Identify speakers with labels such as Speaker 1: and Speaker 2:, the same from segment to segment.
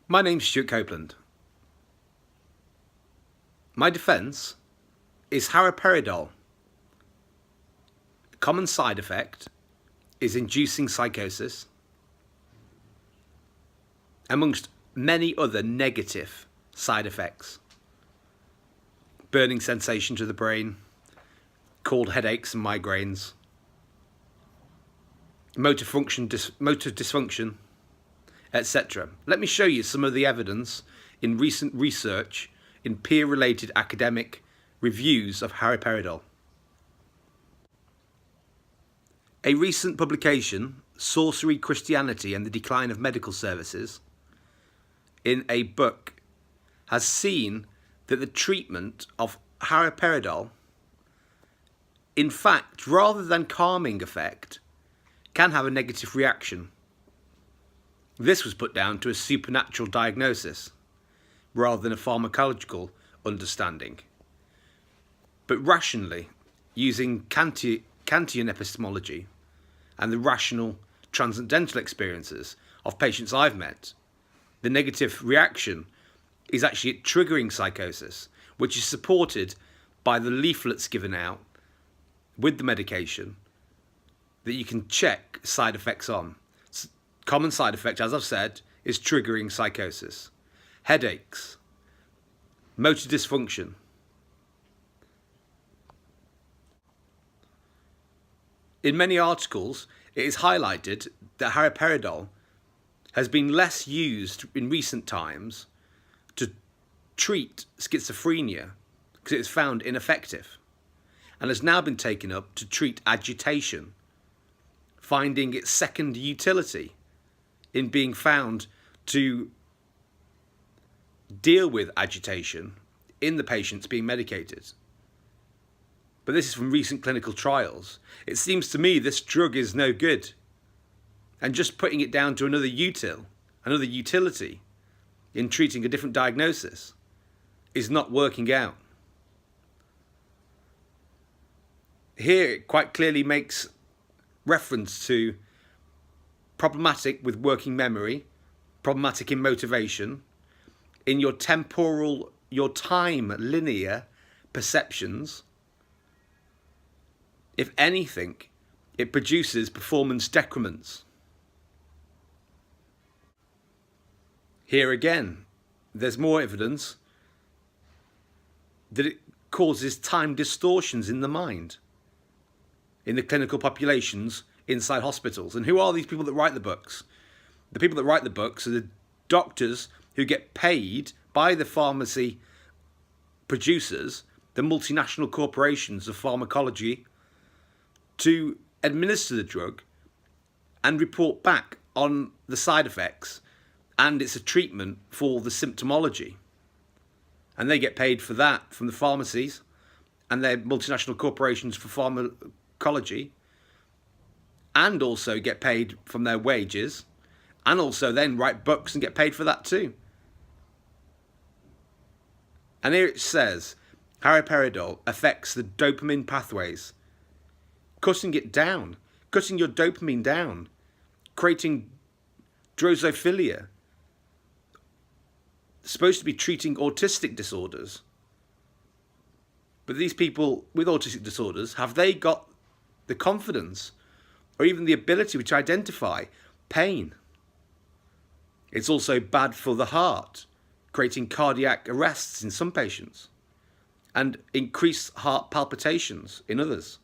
Speaker 1: My name's Stuart Copeland. My defence is haloperidol. A common side effect is inducing psychosis, amongst many other negative side effects. Burning sensation to the brain, cold headaches and migraines, motor dysfunction, etc. Let me show you some of the evidence in recent research in peer-related academic reviews of haloperidol. A recent publication, Sorcery, Christianity and the Decline of Medical Services, in a book, has seen that the treatment of haloperidol, in fact, rather than calming effect, can have a negative reaction. This was put down to a supernatural diagnosis rather than a pharmacological understanding. But rationally, using Kantian epistemology and the rational transcendental experiences of patients I've met, the negative reaction is actually triggering psychosis, which is supported by the leaflets given out with the medication that you can check side effects on. Common side effect, as I've said, is triggering psychosis. Headaches, motor dysfunction. In many articles, it is highlighted that haloperidol has been less used in recent times to treat schizophrenia because it is found ineffective, and has now been taken up to treat agitation, finding its second utility in being found to deal with agitation in the patients being medicated. But this is from recent clinical trials. It seems to me this drug is no good, and just putting it down to another utility in treating a different diagnosis is not working out. Here it quite clearly makes reference to problematic with working memory, problematic in motivation, in your time linear perceptions. If anything, it produces performance decrements. Here again, there's more evidence that it causes time distortions in the mind, in the clinical populations inside hospitals. And who are these people that write the books? The people that write the books are the doctors who get paid by the pharmacy producers, the multinational corporations of pharmacology, to administer the drug and report back on the side effects, and it's a treatment for the symptomology. And they get paid for that from the pharmacies and their multinational corporations for pharmacology, and also get paid from their wages, and also then write books and get paid for that too. And here it says, haloperidol affects the dopamine pathways, cutting your dopamine down, creating drosophilia, supposed to be treating autistic disorders. But these people with autistic disorders, have they got the confidence or even the ability to identify pain? It's also bad for the heart, creating cardiac arrests in some patients and increased heart palpitations in others.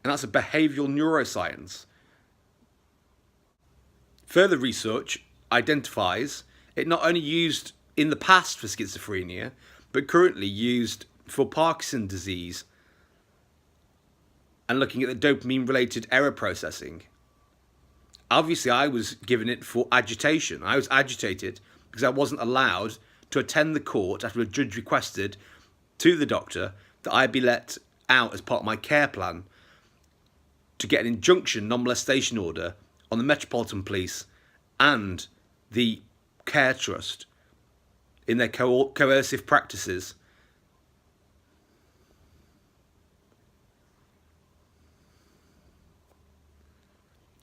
Speaker 1: And that's a behavioural neuroscience. Further research identifies it not only used in the past for schizophrenia, but currently used for Parkinson's disease, and looking at the dopamine-related error processing. Obviously, I was given it for agitation. I was agitated because I wasn't allowed to attend the court after a judge requested to the doctor that I be let out as part of my care plan to get an injunction, non-molestation order on the Metropolitan Police and the Care Trust in their coercive practices.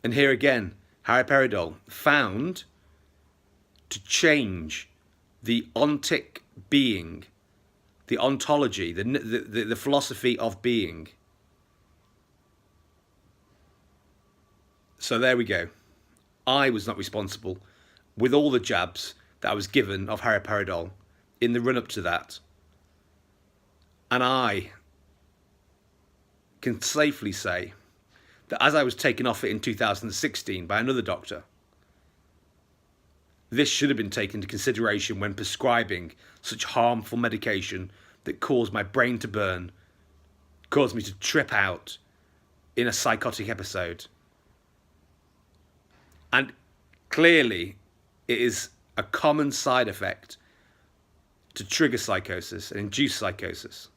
Speaker 1: And here again, haloperidol, found to change the ontic being, the ontology, the philosophy of being. So there we go. I was not responsible with all the jabs that I was given of haloperidol in the run-up to that. And I can safely say that as I was taken off it in 2016 by another doctor, this should have been taken into consideration when prescribing such harmful medication that caused my brain to burn, caused me to trip out in a psychotic episode. And clearly, it is a common side effect to trigger psychosis and induce psychosis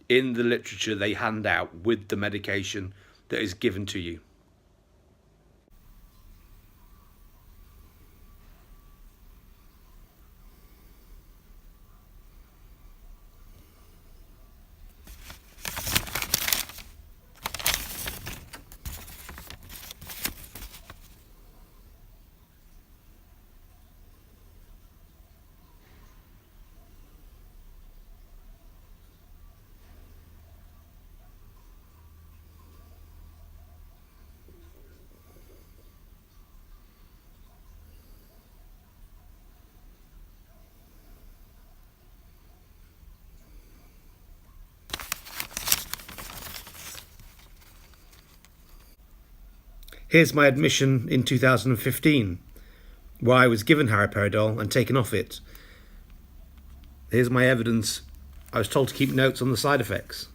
Speaker 1: in the literature they hand out with the medication that is given to you. Here's my admission in 2015, where I was given haloperidol and taken off it. Here's my evidence. I was told to keep notes on the side effects.